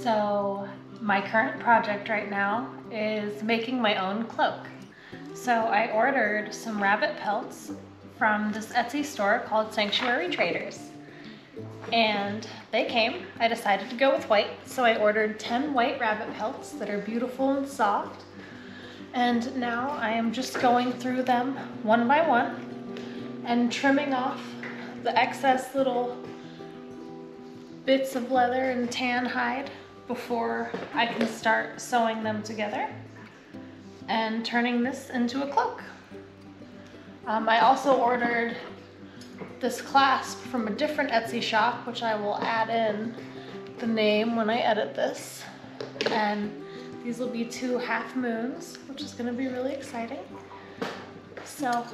So my current project right now is making my own cloak. So I ordered some rabbit pelts from this Etsy store called Sanctuary Traders. And they came. I decided to go with white, so I ordered 10 white rabbit pelts that are beautiful and soft. And now I am just going through them one by one and trimming off the excess little bits of leather and tan hide before I can start sewing them together and turning this into a cloak. I also ordered this clasp from a different Etsy shop, which I will add in the name when I edit this. And these will be 2 half moons, which is gonna be really exciting. So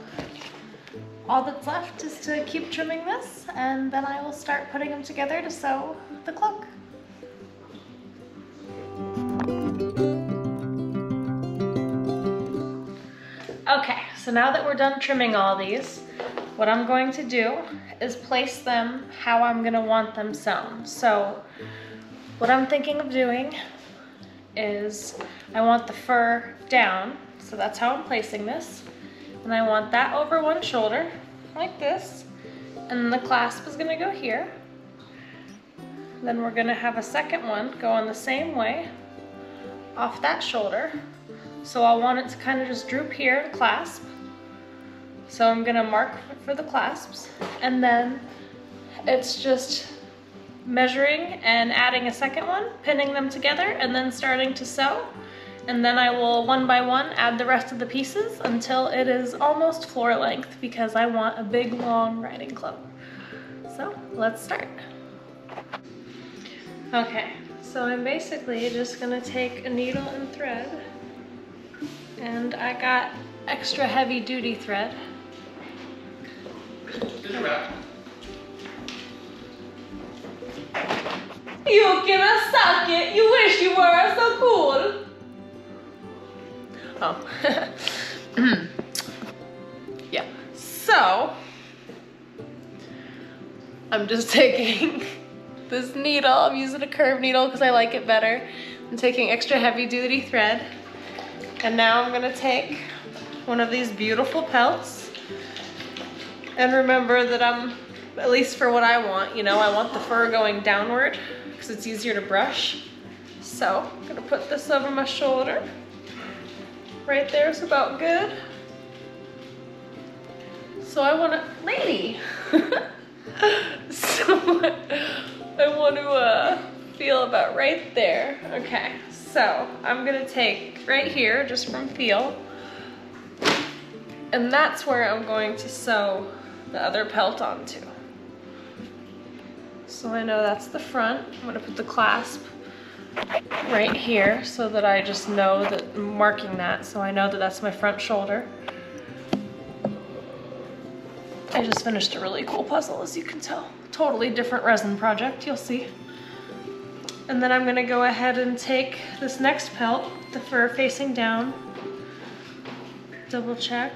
all that's left is to keep trimming this, and then I will start putting them together to sew the cloak. Okay, so now that we're done trimming all these, what I'm going to do is place them how I'm gonna want them sewn. So what I'm thinking of doing is I want the fur down, so that's how I'm placing this. And I want that over one shoulder, like this. And then the clasp is gonna go here. Then we're gonna have a second one go on the same way, off that shoulder. So I want it to kind of just droop here and clasp. So I'm gonna mark for the clasps. And then it's just measuring and adding a second one, pinning them together, and then starting to sew. And then I will, one by one, add the rest of the pieces until it is almost floor length, because I want a big, long riding cloak. So let's start. Okay, so I'm basically just gonna take a needle and thread, and I got extra heavy duty thread. You can suck it, you wish you were so cool. Oh. Yeah, so I'm just taking this needle. I'm using a curved needle because I like it better. I'm taking extra heavy duty thread, and now I'm gonna take one of these beautiful pelts. And remember that I'm, at least for what I want, you know, I want the fur going downward because it's easier to brush. So I'm gonna put this over my shoulder. Right there is about good. So I want to, lady. So I want to feel about right there. Okay, so I'm gonna take right here, just from feel, and that's where I'm going to sew the other pelt onto. So I know that's the front. I'm gonna put the clasp right here so that I just know that I'm marking that, so I know that that's my front shoulder. I just finished a really cool puzzle, as you can tell. Totally different resin project, you'll see. And then I'm gonna go ahead and take this next pelt, the fur facing down, double check.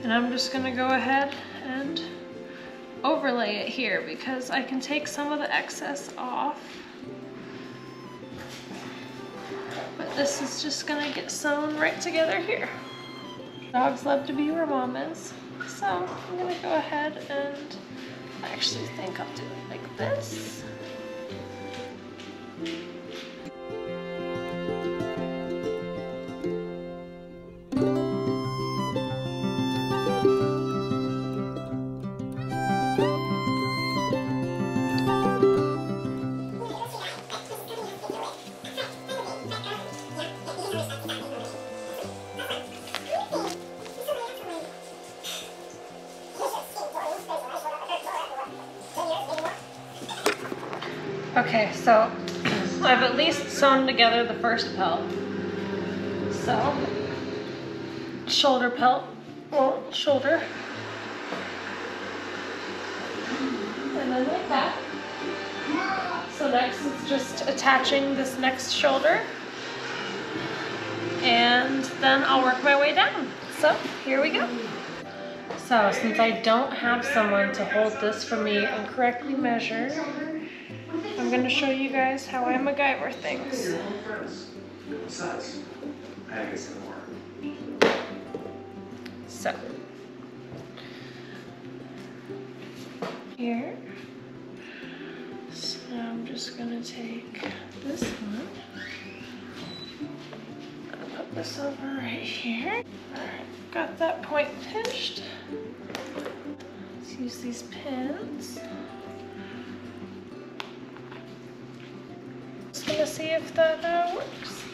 And I'm just gonna go ahead and overlay it here because I can take some of the excess off. But this is just gonna get sewn right together here. Dogs love to be where mom is. So I'm gonna go ahead and I actually think I'll do it like this. Okay, so I've at least sewn together the first pelt. So, shoulder pelt, well, shoulder. And then like that. So next it's just attaching this next shoulder. And then I'll work my way down. So, here we go. So since I don't have someone to hold this for me and correctly measure, I'm going to show you guys how I MacGyver things. So, here, so I'm just going to take this one and put this over right here. Alright, got that point pinched. Let's use these pins. Just gonna see if that works.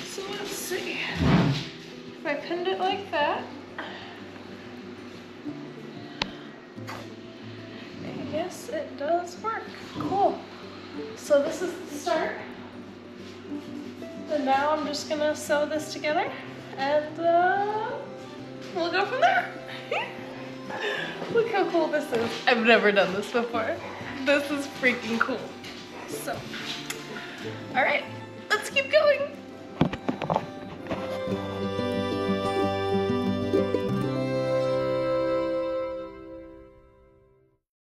So let's see. If I pinned it like that, yes, it does work. Cool. So this is the start. And now I'm just gonna sew this together and we'll go from there. Look how cool this is. I've never done this before. This is freaking cool. So, all right, let's keep going.